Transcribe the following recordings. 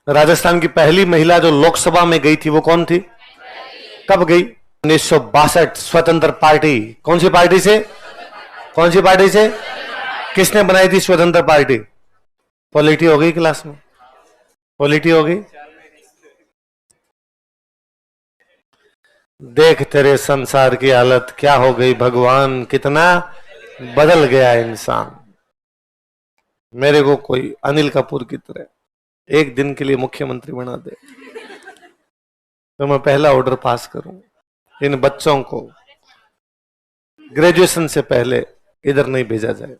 राजस्थान की पहली महिला जो लोकसभा में गई थी वो कौन थी? कब गई? 1962 स्वतंत्र पार्टी। कौन सी पार्टी से? कौन सी पार्टी से? किसने बनाई थी स्वतंत्र पार्टी? पॉलिटी हो गई क्लास में? पॉलिटी हो गई? देख तेरे संसार की हालत क्या हो गई भगवान, कितना बदल गया इंसान। मेरे को कोई अनिल कपूर की तरह एक दिन के लिए मुख्यमंत्री बना दे तो मैं पहला ऑर्डर पास करूं, इन बच्चों को ग्रेजुएशन से पहले इधर नहीं भेजा जाए,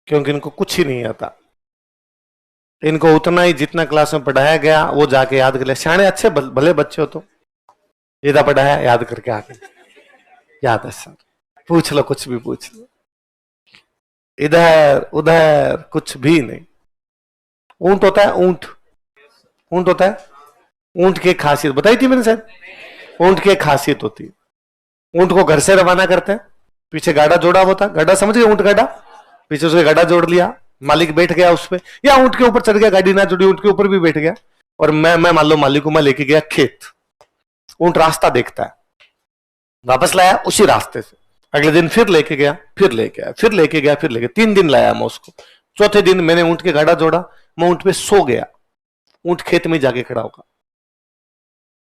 क्योंकि इनको कुछ ही नहीं आता। इनको उतना ही जितना क्लास में पढ़ाया गया वो जाके याद कर ले। सियाने अच्छे भले बच्चे हो तो इधर पढ़ाया याद करके आके याद है सर, पूछ लो कुछ भी पूछ लो, इधर उधर कुछ भी नहीं। ऊंट होता है, ऊंट, ऊंट होता है। ऊंट की खासियत बताई थी मैंने शायद, ऊंट की खासियत होती है। ऊंट को घर से रवाना करते हैं, पीछे गाड़ा जोड़ा होता, गाड़ा समझ गए, ऊंट गाड़ा, पीछे उसके गाड़ा जोड़ लिया, मालिक बैठ गया उस पे, या ऊंट के ऊपर चढ़ गया, गाड़ी ना जुड़ी ऊंट के ऊपर भी बैठ गया, और मैं मान लो मालिक को मैं लेके गया खेत। ऊंट रास्ता देखता है, वापस लाया उसी रास्ते से, अगले दिन फिर लेके गया, फिर लेके आया, फिर लेके गया, फिर लेके, 3 दिन लाया मैं उसको। चौथे दिन मैंने ऊंट के गाड़ा जोड़ा, मैं ऊंट पे सो गया, ऊंट खेत में जाके खड़ा होगा।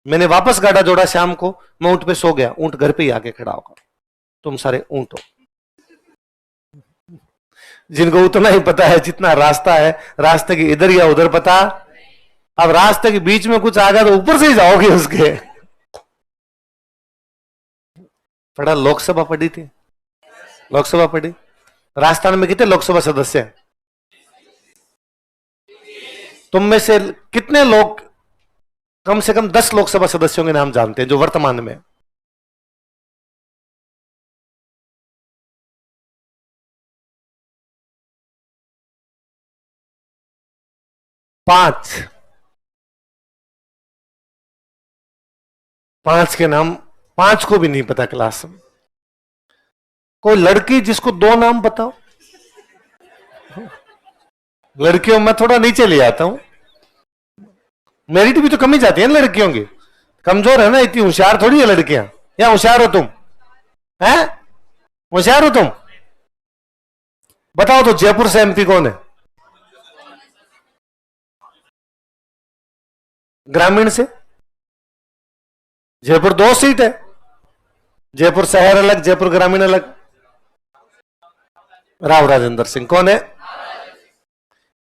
मैंने वापस गाड़ा जोड़ा शाम को, मैं ऊंट पे सो गया, ऊंट घर पे ही आके खड़ा होगा। तुम सारे ऊंट हो, जिनको उतना ही पता है जितना रास्ता है, रास्ते के इधर या उधर पता। अब रास्ते के बीच में कुछ आ गया तो ऊपर से ही जाओगे उसके। पढ़ा, लोकसभा पढ़ी थी, लोकसभा पढ़ी। राजस्थान में कितने लोकसभा सदस्य हैं? तुम में से कितने लोग कम से कम 10 लोकसभा सदस्यों के नाम जानते हैं जो वर्तमान में? 5 के नाम 5 को भी नहीं पता क्लास में। कोई लड़की जिसको 2 नाम बताओ। लड़कियों में थोड़ा नीचे ले आता हूं, मेरिट भी तो कमी जाती है ना लड़कियों की, कमजोर है ना, इतनी होशियार थोड़ी है लड़कियां। या होशियार हो तुम? हैं? होशियार हो तुम? बताओ तो जयपुर से एमपी कौन है? ग्रामीण से? जयपुर 2 सीट है, जयपुर शहर अलग, जयपुर ग्रामीण अलग। राव राजेंद्र सिंह कौन है?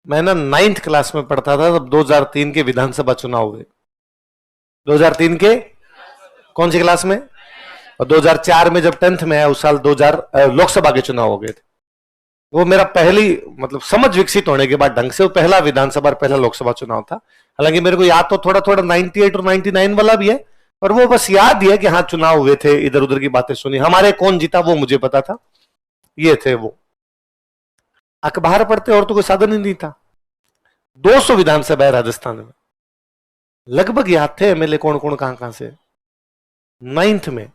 मैं ना 9th क्लास में पढ़ता था तब 2003 के विधानसभा चुनाव हुए। 2003 के कौन सी क्लास में? और 2004 में जब 10th में आया उस साल 2000 लोकसभा के चुनाव हो गए थे। वो मेरा पहली मतलब समझ विकसित होने के बाद ढंग से वो पहला विधानसभा और पहला लोकसभा चुनाव था। हालांकि मेरे को याद तो थोड़ा थोड़ा 98 और 99 वाला भी है, पर वो बस याद ही है कि हाँ चुनाव हुए थे, इधर उधर की बातें सुनी, हमारे कौन जीता वो मुझे पता था, ये थे वो। अखबार पढ़ते और तो कोई साधन ही नहीं था। 200 विधानसभा है राजस्थान में, लगभग याद थे एमएलए कौन कौन कहां कहां से। 9th में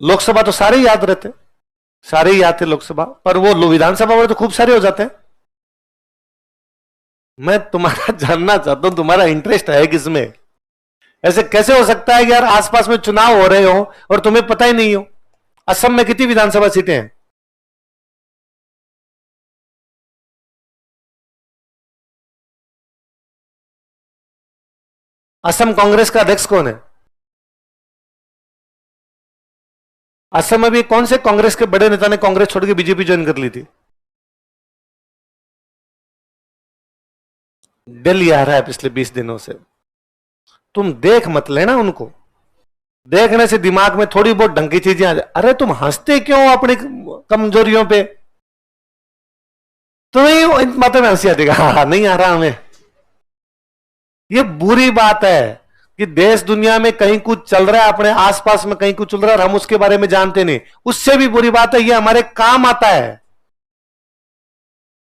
लोकसभा तो सारे याद रहते, सारे ही याद थे लोकसभा, पर वो विधानसभा वाले तो खूब सारे हो जाते हैं। मैं तुम्हारा जानना चाहता हूं तुम्हारा इंटरेस्ट है किसमें? ऐसे कैसे हो सकता है कि यार आसपास में चुनाव हो रहे हो और तुम्हें पता ही नहीं हो? असम में कितनी विधानसभा सीटें हैं? असम कांग्रेस का अध्यक्ष कौन है? असम में भी कौन से कांग्रेस के बड़े नेता ने कांग्रेस छोड़ के बीजेपी ज्वाइन कर ली थी? दिल्ली आ रहा है पिछले 20 दिनों से। तुम देख मत लेना उनको, देखने से दिमाग में थोड़ी बहुत ढंग की चीजें आ जाए। अरे तुम हंसते क्यों अपनी कमजोरियों पे? तुम्हें इन बातों में हंसी आती है, हाँ नहीं आ रहा हमें। ये बुरी बात है कि देश दुनिया में कहीं कुछ चल रहा है, अपने आसपास में कहीं कुछ चल रहा है और हम उसके बारे में जानते नहीं। उससे भी बुरी बात है, ये हमारे काम आता है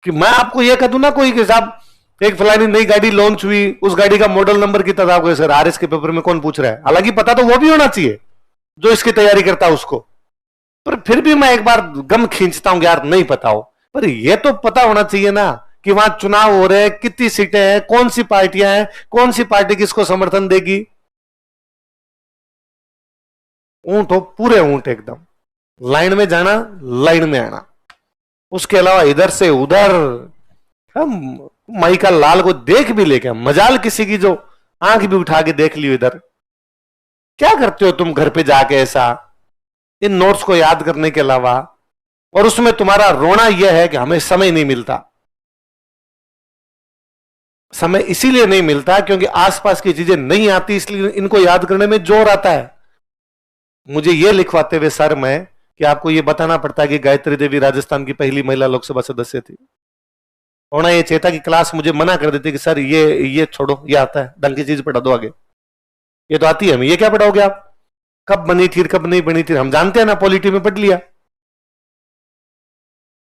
कि मैं आपको ये कह दूं ना कोई कि साहब एक फलानी नई गाड़ी लॉन्च हुई, उस गाड़ी का मॉडल नंबर कितना था आपको सर आरएस के पेपर में कौन पूछ रहा है? हालांकि पता तो वो भी होना चाहिए जो इसकी तैयारी करता है उसको, पर फिर भी मैं एक बार गम खींचता हूं कि यार नहीं पता हो, पर ये तो पता होना चाहिए ना कि वहां चुनाव हो रहे हैं, कितनी सीटें हैं, कौन सी पार्टियां हैं, कौन सी पार्टी किसको समर्थन देगी। ऊंट हो, पूरे ऊंट एकदम, लाइन में जाना, लाइन में आना, उसके अलावा इधर से उधर। हम माई का लाल को देख भी लेके मजाल किसी की जो आंख भी उठा के देख लियो इधर। क्या करते हो तुम घर पे जाके ऐसा, इन नोट्स को याद करने के अलावा? और उसमें तुम्हारा रोना यह है कि हमें समय नहीं मिलता। समय इसीलिए नहीं मिलता क्योंकि आसपास की चीजें नहीं आती, इसलिए इनको याद करने में जोर आता है। मुझे यह लिखवाते हुए सर में कि आपको यह बताना पड़ता है कि गायत्री देवी राजस्थान की पहली महिला लोकसभा सदस्य थी। और ना ये चेता की क्लास मुझे मना कर देती कि सर ये छोड़ो, ये आता है, ढंग की चीज पढ़ा दो आगे, ये तो आती है हमें, ये क्या पढ़ाओगे आप? कब बनी थी कब नहीं बनी थी हम जानते हैं ना, पॉलिटी में पढ़ लिया।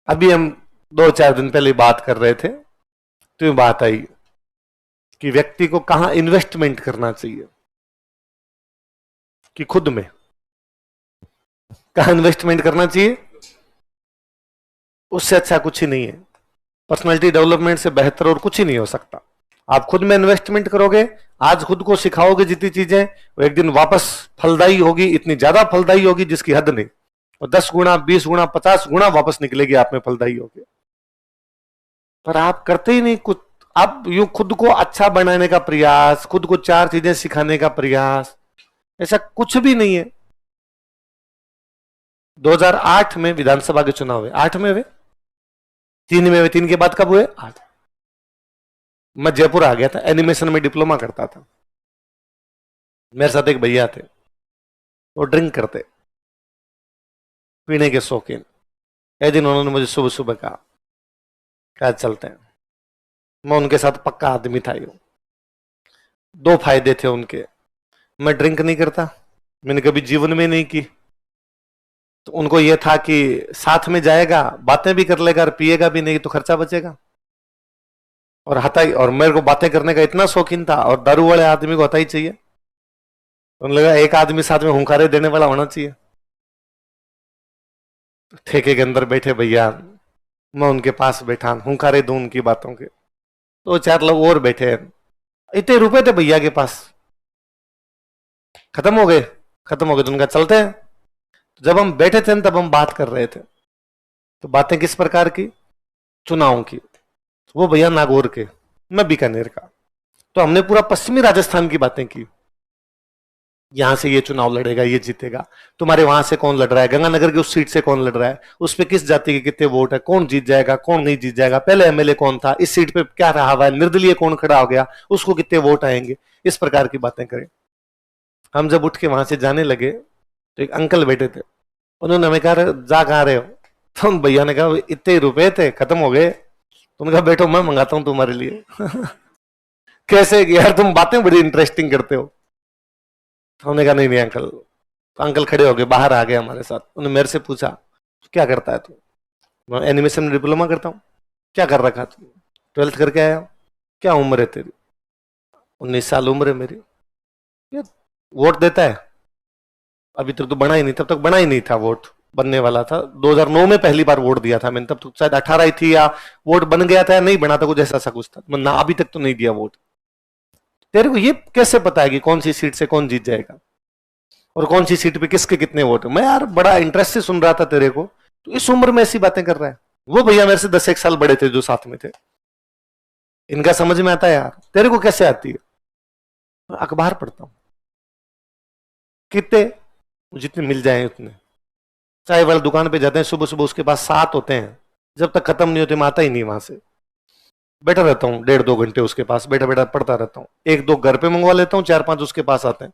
अभी हम 2-4 दिन पहले बात कर रहे थे तो ये बात आई कि व्यक्ति को कहां इन्वेस्टमेंट करना चाहिए, कि खुद में कहां इन्वेस्टमेंट करना चाहिए। उससे अच्छा कुछ ही नहीं है, पर्सनालिटी डेवलपमेंट से बेहतर और कुछ ही नहीं हो सकता। आप खुद में इन्वेस्टमेंट करोगे, आज खुद को सिखाओगे जितनी चीजें, वो एक दिन वापस फलदायी होगी, इतनी ज्यादा फलदायी होगी जिसकी हद नहीं, और 10 गुना 20 गुना 50 गुना वापस निकलेगी आप में फलदायी होगी। पर आप करते ही नहीं कुछ। आप यूं खुद को अच्छा बनाने का प्रयास, खुद को 4 चीजें सिखाने का प्रयास, ऐसा कुछ भी नहीं है। 2008 में विधानसभा के चुनाव हुए, 8 में हुए, 3 में हुए, 3 के बाद कब हुए? 8। मैं जयपुर आ गया था, एनिमेशन में डिप्लोमा करता था। मेरे साथ एक भैया थे, वो ड्रिंक करते, पीने के शौकीन। एक दिन उन्होंने मुझे सुबह सुबह कहा चलते हैं। मैं उनके साथ पक्का आदमी था। यूं 2 फायदे थे उनके, मैं ड्रिंक नहीं करता, मैंने कभी जीवन में नहीं की, तो उनको यह था कि साथ में जाएगा, बातें भी कर लेगा और पिएगा भी नहीं तो खर्चा बचेगा। और हताई, और मेरे को बातें करने का इतना शौकीन था, और दारू वाले आदमी को हताई चाहिए। तो उन्हें लगा एक आदमी साथ में हुंकारे देने वाला होना चाहिए। तो ठेके के अंदर बैठे भैया, मैं उनके पास बैठा, हुंकारे दूं उनकी बातों के। 2-4 लोग और बैठे, इतने रुपए थे भैया के पास, खत्म हो गए। तो उनका चलते हैं। तो जब हम बैठे थे तब हम बात कर रहे थे, तो बातें किस प्रकार की? चुनाव की। वो भैया नागौर के, मैं बीकानेर का। तो हमने पूरा पश्चिमी राजस्थान की बातें की, यहां से ये चुनाव लड़ेगा, ये जीतेगा, तुम्हारे वहां से कौन लड़ रहा है, गंगानगर की उस सीट से कौन लड़ रहा है, उस पे किस जाति के कितने वोट है, कौन जीत जाएगा, कौन नहीं जीत जाएगा, पहले एमएलए कौन था, इस सीट पे क्या रहा हुआ है, निर्दलीय कौन खड़ा हो गया, उसको कितने वोट आएंगे, इस प्रकार की बातें करें। हम जब उठ के वहां से जाने लगे तो एक अंकल बैठे थे, उन्होंने हमें कहा जा कहां रहे हो? तो उन भैया ने कहा इतने रुपए थे, खत्म हो गए। तुमने कहा बैठो मैं मंगाता हूं तुम्हारे लिए। कैसे कि यार तुम बातें बड़ी इंटरेस्टिंग करते हो। तो हमने कहा नहीं नहीं अंकल। तो अंकल खड़े हो गए, बाहर आ गए हमारे साथ। उन्होंने मेरे से पूछा क्या करता है तू? मैं एनिमेशन में डिप्लोमा करता हूँ। क्या कर रखा तू? 12th करके आया हूँ। क्या उम्र है तेरी? 19 साल उम्र है मेरी। वोट देता है? अभी तक तो बना ही नहीं, तब तक बना ही नहीं था, वोट बनने वाला था। 2009 में पहली बार वोट दिया था मैंने, तब तो शायद 18 ही थी, या वोट बन गया था या नहीं बना था, कुछ ऐसा कुछ था। मैं ना अभी तक तो नहीं दिया वोट। तेरे को ये कैसे पता है कि कौन सी सीट से कौन जीत जाएगा और कौन सी सीट पे किसके कितने वोट है? मैं यार बड़ा इंटरेस्ट से सुन रहा था तेरे को, तो इस उम्र में ऐसी बातें कर रहा है। वो भैया मेरे से 10-1 साल बड़े थे जो साथ में थे। इनका समझ में आता है यार, तेरे को कैसे आती है? मैं अखबार पढ़ता हूं, कितने जितने मिल जाए उतने। चाय वाले दुकान पे जाते हैं सुबह सुबह, उसके पास 7 होते हैं, जब तक खत्म नहीं होते मैं आता ही नहीं वहां से। बैठा रहता हूँ 1.5-2 घंटे उसके पास, बैठा बैठा पढ़ता रहता हूँ। 1-2 घर पे मंगवा लेता हूँ, 4-5 उसके पास आते हैं।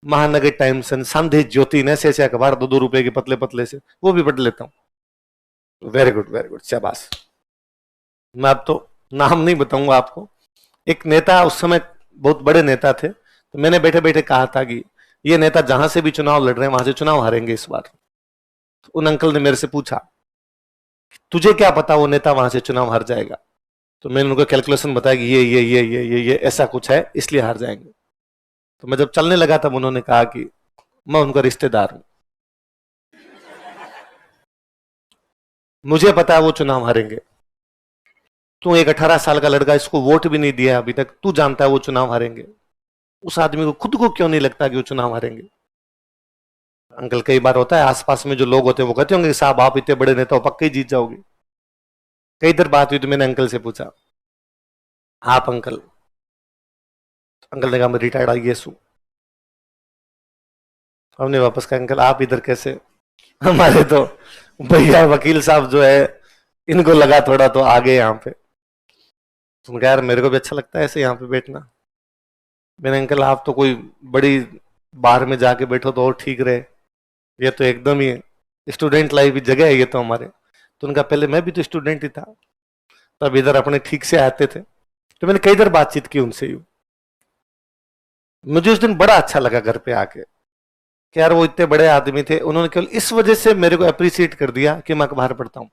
महानगर टाइम्स, संदेश ज्योति, ऐसे ऐसे अखबार 2-2 रुपए के पतले पतले से, वो भी पढ़ लेता हूँ। वेरी गुड शाबाश। मैं अब तो नाम नहीं बताऊंगा आपको। एक नेता उस समय बहुत बड़े नेता थे, तो मैंने बैठे बैठे कहा था कि ये नेता जहां से भी चुनाव लड़ रहे हैं वहां से चुनाव हारेंगे इस बार। तो उन अंकल ने मेरे से पूछा तुझे क्या पता वो नेता वहां से चुनाव हार जाएगा? तो मैंने उनको कैलकुलेशन बताया कि ये ऐसा कुछ है, इसलिए हार जाएंगे। तो मैं जब चलने लगा तब उन्होंने कहा कि मैं उनका रिश्तेदार हूं, मुझे पता है वो चुनाव हारेंगे। तू एक 18 साल का लड़का, इसको वोट भी नहीं दिया अभी तक, तू जानता है वो चुनाव हारेंगे। उस आदमी को खुद को क्यों नहीं लगता कि वो चुनाव हारेंगे? अंकल, कई बार होता है आसपास में जो लोग होते हैं वो कहते होंगे कि साहब आप इतने बड़े नेता हो, पक्के ही जीत जाओगे। कई देर बात हुई तो मैंने अंकल से पूछा, आप अंकल? अंकल ने कहा मैं रिटायर्ड आईएएस हूं। हमने वापस कहा अंकल आप इधर कैसे? हमारे तो भैया वकील साहब जो है, इनको लगा थोड़ा तो आगे यहाँ पे। तुम कह यार मेरे को भी अच्छा लगता है ऐसे यहाँ पे बैठना। मैंने अंकल आप तो कोई बड़ी बार में जाके बैठो तो और ठीक रहे, ये तो एकदम ही स्टूडेंट लाइफ की जगह है ये तो हमारे। तो उनका पहले मैं भी तो स्टूडेंट ही था, तब इधर अपने ठीक से आते थे। तो मैंने कई देर बातचीत की उनसे। यूं मुझे उस दिन बड़ा अच्छा लगा घर पे आके कि यार वो इतने बड़े आदमी थे, उन्होंने केवल इस वजह से मेरे को अप्रिशिएट कर दिया कि मैं अखबार पढ़ता हूं।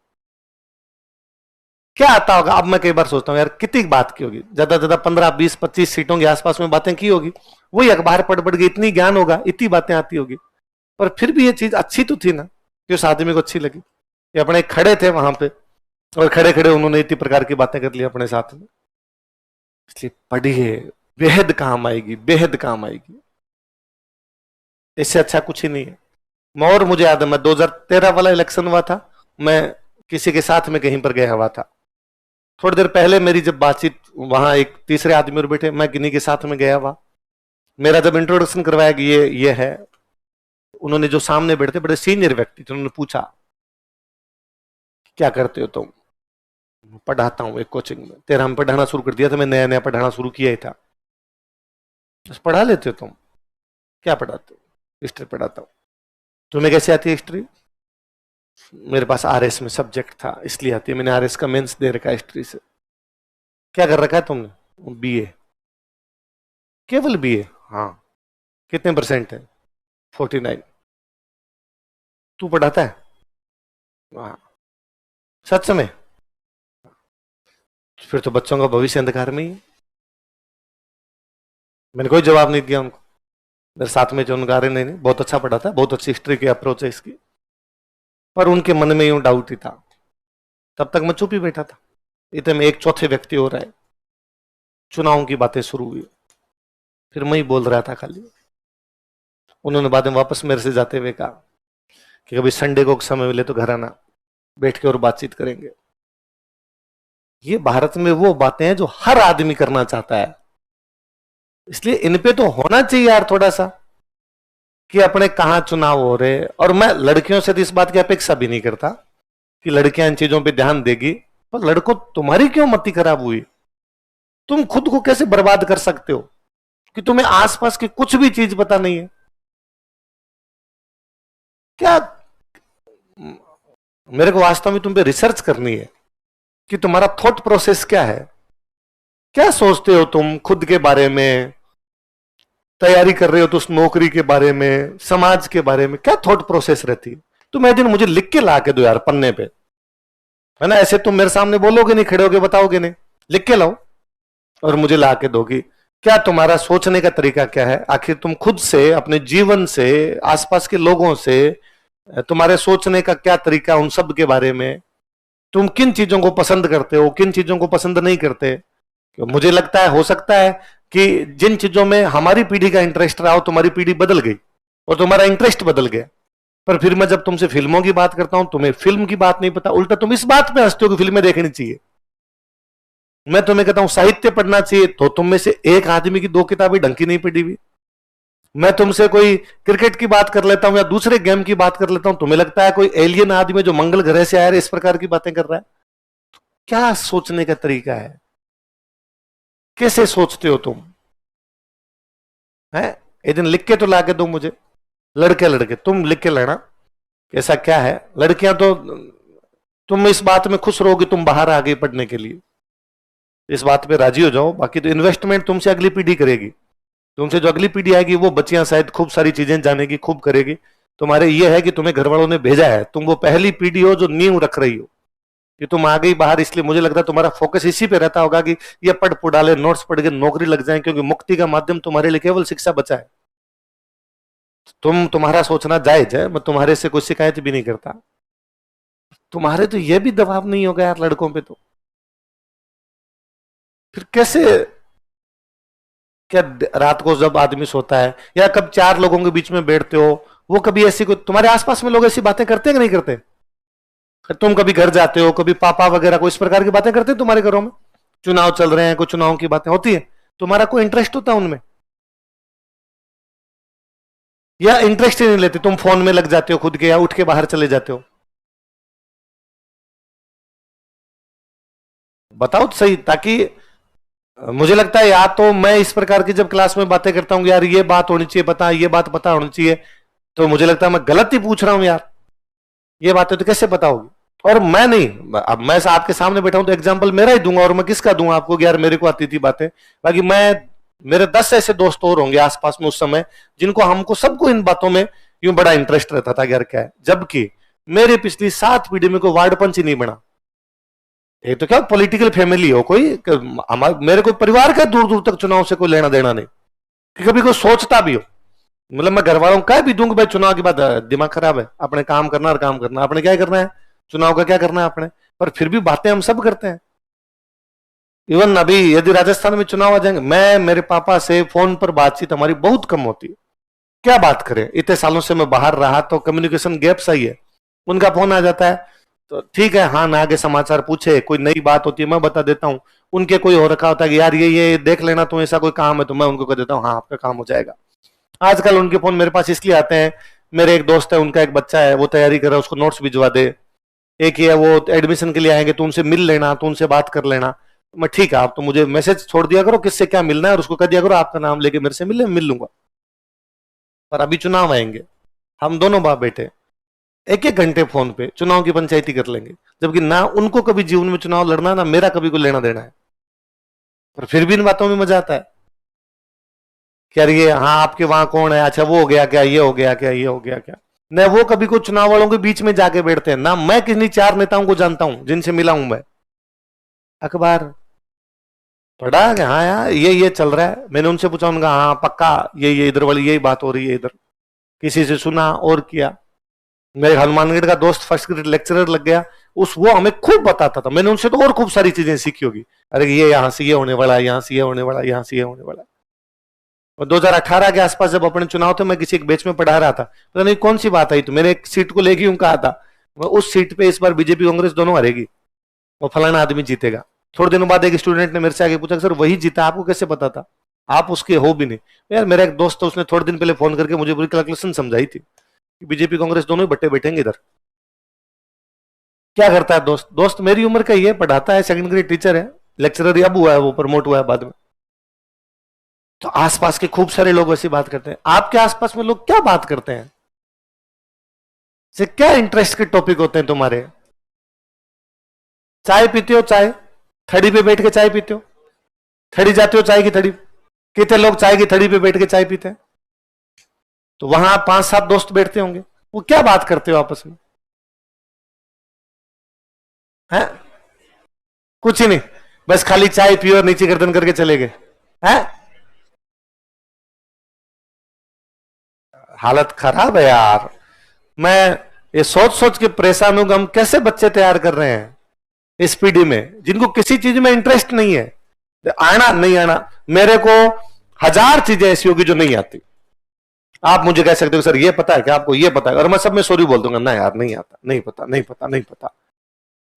क्या आता होगा? अब मैं कई बार सोचता हूँ यार कितनी बात की होगी, ज्यादा से ज्यादा 15 20 25 सीटों के आसपास में बातें की होगी, वही अखबार पढ़ पढ़ के इतनी ज्ञान होगा, इतनी बातें आती होगी। पर फिर भी ये चीज अच्छी तो थी ना कि उस आदमी को अच्छी लगी। ये अपने खड़े थे वहां पे और खड़े खड़े उन्होंने इतनी प्रकार की बातें कर ली अपने साथ में। इसलिए पढ़िए, बेहद काम आएगी, बेहद काम आएगी। इससे अच्छा कुछ ही नहीं है। और मुझे याद है मैं 2013 वाला इलेक्शन हुआ था, मैं किसी के साथ में कहीं पर गया हुआ था। थोड़ी देर पहले मेरी जब बातचीत, वहां एक तीसरे आदमी और बैठे, मैं किन्हीं के साथ में गया हुआ। मेरा जब इंट्रोडक्शन करवाया कि ये है, उन्होंने जो सामने बैठे थे बड़े सीनियर व्यक्ति थे, उन्होंने पूछा क्या करते हो तुम? पढ़ाता हूँ एक कोचिंग में। तेरा हम पढ़ाना शुरू कर दिया था, मैं नया नया पढ़ाना शुरू किया ही था। बस पढ़ा लेते हो तुम? क्या पढ़ाते हो? हिस्ट्री पढ़ाता हूँ। तुम्हें कैसे आती है हिस्ट्री? मेरे पास आरएस में सब्जेक्ट था इसलिए आती है, मैंने आरएस का मेंस दे रखा है हिस्ट्री से। क्या कर रखा है तुमने? बीए। केवल बीए? हाँ। कितने परसेंट है? 49। तू पढ़ाता है? हाँ। सच में? फिर तो बच्चों का भविष्य अंधकार में ही है। मैंने कोई जवाब नहीं दिया उनको। मेरे साथ में जो उनका नहीं बहुत अच्छा पढ़ाता है, बहुत अच्छी हिस्ट्री की अप्रोच है इसकी, पर उनके मन में यूं डाउट ही था। तब तक मैं चुप ही बैठा था। इतने में एक चौथे व्यक्ति हो रहा है, चुनावों की बातें शुरू हुई। फिर मैं ही बोल रहा था खाली। उन्होंने बाद में वापस मेरे से जाते हुए कहा कि कभी संडे को समय मिले तो घर आना, बैठ के और बातचीत करेंगे। ये भारत में वो बातें हैं जो हर आदमी करना चाहता है, इसलिए इन पे तो होना चाहिए यार थोड़ा सा कि अपने कहां चुनाव हो रहे। और मैं लड़कियों से तो इस बात की अपेक्षा भी नहीं करता कि लड़कियां इन चीजों पे ध्यान देगी, पर लड़कों तुम्हारी क्यों मति खराब हुई? तुम खुद को कैसे बर्बाद कर सकते हो कि तुम्हें आसपास की कुछ भी चीज पता नहीं है? क्या मेरे को वास्तव में तुम पे रिसर्च करनी है कि तुम्हारा थॉट प्रोसेस क्या है, क्या सोचते हो तुम खुद के बारे में, तैयारी कर रहे हो तो उस नौकरी के बारे में, समाज के बारे में क्या थॉट प्रोसेस रहती है? तुम एक दिन मुझे लिख के ला के दो यार पन्ने पे, है ना? ऐसे तुम मेरे सामने बोलोगे नहीं, खड़े होगे बताओगे नहीं, लिख के लाओ और मुझे ला के दोगी। क्या तुम्हारा सोचने का तरीका क्या है? आखिर तुम खुद से, अपने जीवन से, आसपास के लोगों से, तुम्हारे सोचने का क्या तरीका, उन सब के बारे में, तुम किन चीजों को पसंद करते हो, किन चीजों को पसंद नहीं करते? मुझे लगता है हो सकता है कि जिन चीजों में हमारी पीढ़ी का इंटरेस्ट रहा हो, तुम्हारी पीढ़ी बदल गई और तुम्हारा इंटरेस्ट बदल गया। पर फिर मैं जब तुमसे फिल्मों की बात करता हूं, तुम्हें फिल्म की बात नहीं पता, उल्टा तुम इस बात पे हंसते हो कि फिल्में देखनी चाहिए। मैं तुम्हें कहता हूं साहित्य पढ़ना चाहिए, तो तुम में से एक आदमी की 2 किताबें ढंग की नहीं पढ़ी हुई। मैं तुमसे कोई क्रिकेट की बात कर लेता हूं या दूसरे गेम की बात कर लेता हूं, तुम्हें लगता है कोई एलियन आदमी जो मंगल ग्रह से आया है इस प्रकार की बातें कर रहा है। क्या सोचने का तरीका है? कैसे सोचते हो तुम? है एक दिन लिख के तो ला के दो मुझे। लड़के लड़के तुम लिख के लाना, ऐसा क्या है? लड़कियां तो तुम इस बात में खुश रहोगे तुम बाहर आ गई पढ़ने के लिए, इस बात पे राजी हो जाओ। बाकी तो इन्वेस्टमेंट तुमसे अगली पीढ़ी करेगी। तुमसे जो अगली पीढ़ी आएगी वो बच्चियां शायद खूब सारी चीजें जानेगी, खूब करेगी। तुम्हारे ये है कि तुम्हें घर वालों ने भेजा है, तुम वो पहली पीढ़ी हो जो नींव रख रही हो कि तुम आ गई बाहर। इसलिए मुझे लगता है तुम्हारा फोकस इसी पे रहता होगा कि ये पढ़ पुढ़ाले, नोट्स पढ़ के नौकरी लग जाए, क्योंकि मुक्ति का माध्यम तुम्हारे लिए केवल शिक्षा बचा है। तुम्हारा सोचना जायज है, मैं तुम्हारे से कोई शिकायत भी नहीं करता। तुम्हारे तो ये भी दबाव नहीं होगा यार लड़कों पे तो। फिर कैसे? क्या रात को जब आदमी सोता है या कब चार लोगों के बीच में बैठते हो, वो कभी ऐसी कोई तुम्हारे आसपास में लोग ऐसी बातें करते हैं कि नहीं करते? तुम कभी घर जाते हो, कभी पापा वगैरह को इस प्रकार की बातें करते हैं तुम्हारे घरों में? चुनाव चल रहे हैं, कुछ चुनाव की बातें होती है, तुम्हारा कोई इंटरेस्ट होता है उनमें? या इंटरेस्ट ही नहीं लेते, तुम फोन में लग जाते हो खुद के, या उठ के बाहर चले जाते हो? बताओ तो सही, ताकि मुझे लगता है या तो मैं इस प्रकार की जब क्लास में बातें करता हूँ यार ये बात होनी चाहिए पता, ये बात पता होनी चाहिए, तो मुझे लगता है मैं गलत ही पूछ रहा हूं यार, ये बातें तो कैसे पता होगी? और मैं नहीं, अब मैं आपके सामने बैठा हूं तो एग्जाम्पल मेरा ही दूंगा, और मैं किसका दूंगा आपको कि यार मेरे को आती थी बातें? बाकी मैं, मेरे 10 ऐसे दोस्त और होंगे आसपास में उस समय जिनको, हमको सबको इन बातों में यूं बड़ा इंटरेस्ट रहता था कि यार क्या है, जबकि मेरे पिछली 7 पीढ़ी में कोई वार्ड पंच ही नहीं बना। ये तो क्या पॉलिटिकल फैमिली हो कोई, मेरे कोई परिवार का दूर दूर तक चुनाव से कोई लेना देना नहीं, कि कभी कोई सोचता भी हो। मतलब मैं घर वालों को कह भी दूंगा भाई चुनाव के बाद दिमाग खराब है, अपने काम करना और काम करना, अपने क्या करना है, चुनाव का क्या करना है अपने, पर फिर भी बातें हम सब करते हैं। इवन अभी यदि राजस्थान में चुनाव आ जाएंगे, मैं मेरे पापा से फोन पर बातचीत हमारी बहुत कम होती है। क्या बात करें, इतने सालों से मैं बाहर रहा तो कम्युनिकेशन गैप सही है। उनका फोन आ जाता है तो ठीक है, हाँ ना, आगे समाचार पूछे, कोई नई बात होती है मैं बता देता हूँ। उनके कोई हो रखा होता है कि यार ये देख लेना, तो ऐसा कोई काम है, तो मैं उनको कह देता हूँ हाँ आपका काम हो जाएगा। आजकल उनके फोन मेरे पास इसलिए आते हैं, मेरे एक दोस्त है, उनका एक बच्चा है, वो तैयारी कर रहा है, उसको नोट्स भिजवा दे। एक ही है, वो एडमिशन के लिए आएंगे तो उनसे मिल लेना, तो उनसे बात कर लेना। मैं ठीक है, आप तो मुझे मैसेज छोड़ दिया करो किससे क्या मिलना है, और उसको कह दिया करो आपका नाम लेके मेरे से मिल लूंगा। पर अभी चुनाव आएंगे, हम दोनों बाप बेटे एक एक घंटे फोन पे चुनाव की पंचायती कर लेंगे, जबकि ना उनको कभी जीवन में चुनाव लड़ना, ना मेरा कभी कोई लेना देना है। पर फिर भी इन बातों में मजा आता है कि यार ये, हाँ आपके वहां कौन है, अच्छा वो हो गया क्या, ये हो गया क्या, ये हो गया क्या। न वो कभी को चुनाव वालों के बीच में जाके बैठते हैं, ना मैं किन्हीं 4 नेताओं को जानता हूं जिनसे मिला हूं मैं। अखबार पढ़ा कि हाँ यार ये चल रहा है, मैंने उनसे पूछा, उनका हाँ पक्का ये इधर वाली यही बात हो रही है इधर। किसी से सुना और किया। मेरे हनुमानगढ़ का दोस्त फर्स्ट ग्रेड लेक्चरर लग गया, उस वो हमें खूब बताता था, मैंने उनसे तो और खूब सारी चीजें सीखी होगी। अरे ये यहाँ से ये होने वाला है, यहाँ से ये होने वाला है, यहाँ से ये होने वाला है। और 2018 के आसपास जब अपने चुनाव थे, मैं किसी एक बैच में पढ़ा रहा था, पता नहीं कौन सी बात आई, तो मैंने एक सीट को लेके यूं कहा था, उस सीट पे इस बार बीजेपी कांग्रेस दोनों हारेगी, और फलाना आदमी जीतेगा। थोड़े दिनों बाद एक स्टूडेंट ने मेरे से आगे पूछा, सर वही जीता, आपको कैसे पता था, आप उसके हो भी नहीं। यार मेरा एक दोस्त था, उसने थोड़े दिन पहले फोन करके मुझे पूरी कैलकुलेशन समझाई थी कि बीजेपी कांग्रेस दोनों ही बट्टे बैठेंगे इधर। क्या करता है दोस्त? दोस्त मेरी उम्र का ही है, पढ़ाता है, सेकंड ग्रेड टीचर है, लेक्चरर अब हुआ है, वो प्रमोट हुआ है बाद में। तो आसपास के खूब सारे लोग वैसी बात करते हैं। आपके आसपास में लोग क्या बात करते हैं, से क्या इंटरेस्ट के टॉपिक होते हैं तुम्हारे? चाय पीते हो? चाय थड़ी पे बैठ के चाय पीते हो? थड़ी जाते हो चाय की थड़ी? कितने लोग चाय की थड़ी पे बैठ के चाय पीते हैं? तो वहां 5-7 दोस्त बैठते होंगे, वो क्या बात करते हो आपस में? हैं? कुछ ही नहीं, बस खाली चाय पियो और नीचे गर्दन करके चले गए हैं। हालत खराब है यार। मैं ये सोच सोच के परेशान हूं, हम कैसे बच्चे तैयार कर रहे हैं इस पीढ़ी में जिनको किसी चीज में इंटरेस्ट नहीं है। आना नहीं आना, मेरे को 1000 चीजें ऐसी होगी जो नहीं आती। आप मुझे कह सकते हो सर ये पता है क्या आपको, ये पता है, और मैं सब में सॉरी बोल दूंगा, ना यार नहीं आता, नहीं पता, नहीं पता, नहीं पता।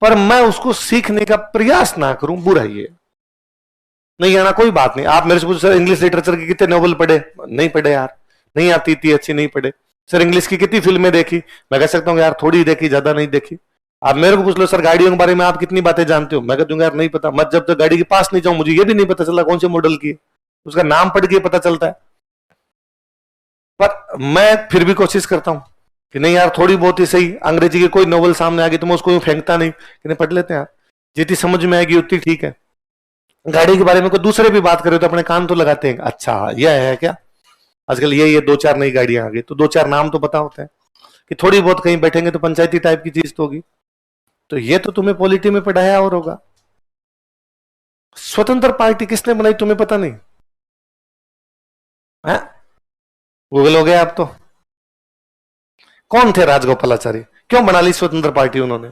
पर मैं उसको सीखने का प्रयास ना करूं, बुरा ही है। नहीं आना कोई बात नहीं, आप मेरे से पूछो सर इंग्लिश लिटरेचर के कितने नॉवल पढ़े, नहीं पढ़े यार, नहीं आती इतनी अच्छी नहीं पढ़े। सर इंग्लिश की कितनी फिल्में देखी, मैं कह सकता हूँ यार थोड़ी देखी, ज्यादा नहीं देखी। आप मेरे को पूछ लो सर गाड़ियों के बारे में आप कितनी बातें जानते हो, मैं कह दूंगा यार नहीं पता, मत जब तक गाड़ी के पास नहीं जाऊं मुझे ये भी नहीं पता चला कौन से मॉडल की है, उसका नाम पढ़ के पता चलता है। पर मैं फिर भी कोशिश करता हूं कि नहीं यार थोड़ी बहुत ही सही, अंग्रेजी की कोई नॉवल सामने आ गई तो मैं उसको फेंकता नहीं कि नहीं पढ़ लेते हैं यार, जितनी समझ में आएगी उतनी ठीक है। गाड़ी के बारे में कोई दूसरे भी बात करे तो अपने कान तो लगाते हैं, अच्छा यह है क्या, आजकल ये 2-4 नई गाड़ियां आ गई, तो 2-4 नाम तो पता होते हैं कि थोड़ी बहुत कहीं बैठेंगे तो पंचायती टाइप की चीज तो होगी। तो ये तो तुम्हें पॉलिटी में पढ़ाया और होगा। स्वतंत्र पार्टी किसने बनाई तुम्हें पता नहीं है? गूगल हो गया आप तो। कौन थे राजगोपालाचारी, क्यों बना ली स्वतंत्र पार्टी उन्होंने?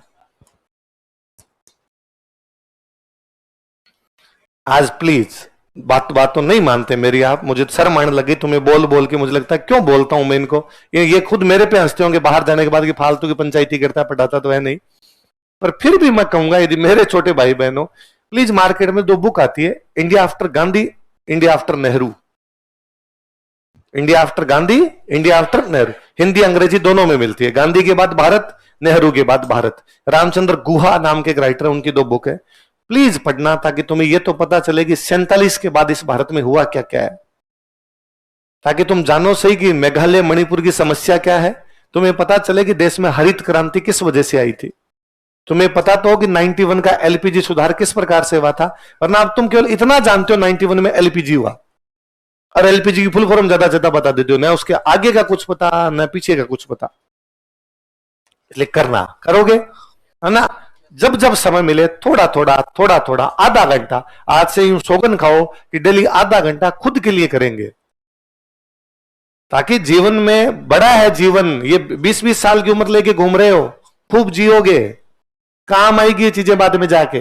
आज प्लीज, बात तो नहीं मानते मेरी आप, मुझे शर्म आने लगी तुम्हें बोल बोल के, मुझे लगता है क्यों बोलता हूं मैं इनको, ये खुद मेरे पे हंसते होंगे बाहर जाने के बाद कि फालतू की पंचायती करता पढ़ाता तो है नहीं। पर फिर भी मैं कहूंगा यदि मेरे छोटे भाई बहनों, प्लीज मार्केट में 2 बुक आती है, India after Gandhi, India after Nehru. India after Gandhi, India after Nehru, Hindi अंग्रेजी दोनों में मिलती है। गांधी के बाद भारत, नेहरू के बाद भारत। रामचंद्र गुहा नाम के एक राइटर, उनकी 2 बुक है, प्लीज पढ़ना, ताकि तुम्हें यह तो पता चले कि 47 के बाद इस भारत में हुआ क्या क्या है, ताकि तुम जानो सही कि मेघालय मणिपुर की समस्या क्या है, तुम्हें पता चले कि देश में हरित क्रांति किस वजह से आई थी, तुम्हें पता तो हो कि 91 का एलपीजी सुधार किस प्रकार से हुआ था, वरना अब तुम केवल इतना जानते हो 91 में एलपीजी हुआ, और एलपीजी की फुल फॉर्म ज्यादा ज्यादा बता देते हो, ना उसके आगे का कुछ पता ना पीछे का कुछ पता। इसलिए करना, करोगे है ना, जब जब समय मिले थोड़ा थोड़ा आधा घंटा, आज से यूं सौगन खाओ कि डेली आधा घंटा खुद के लिए करेंगे, ताकि जीवन में बड़ा है जीवन, ये 20-20 साल की उम्र लेके घूम रहे हो, खूब जियोगे, काम आएगी ये चीजें बाद में जाके।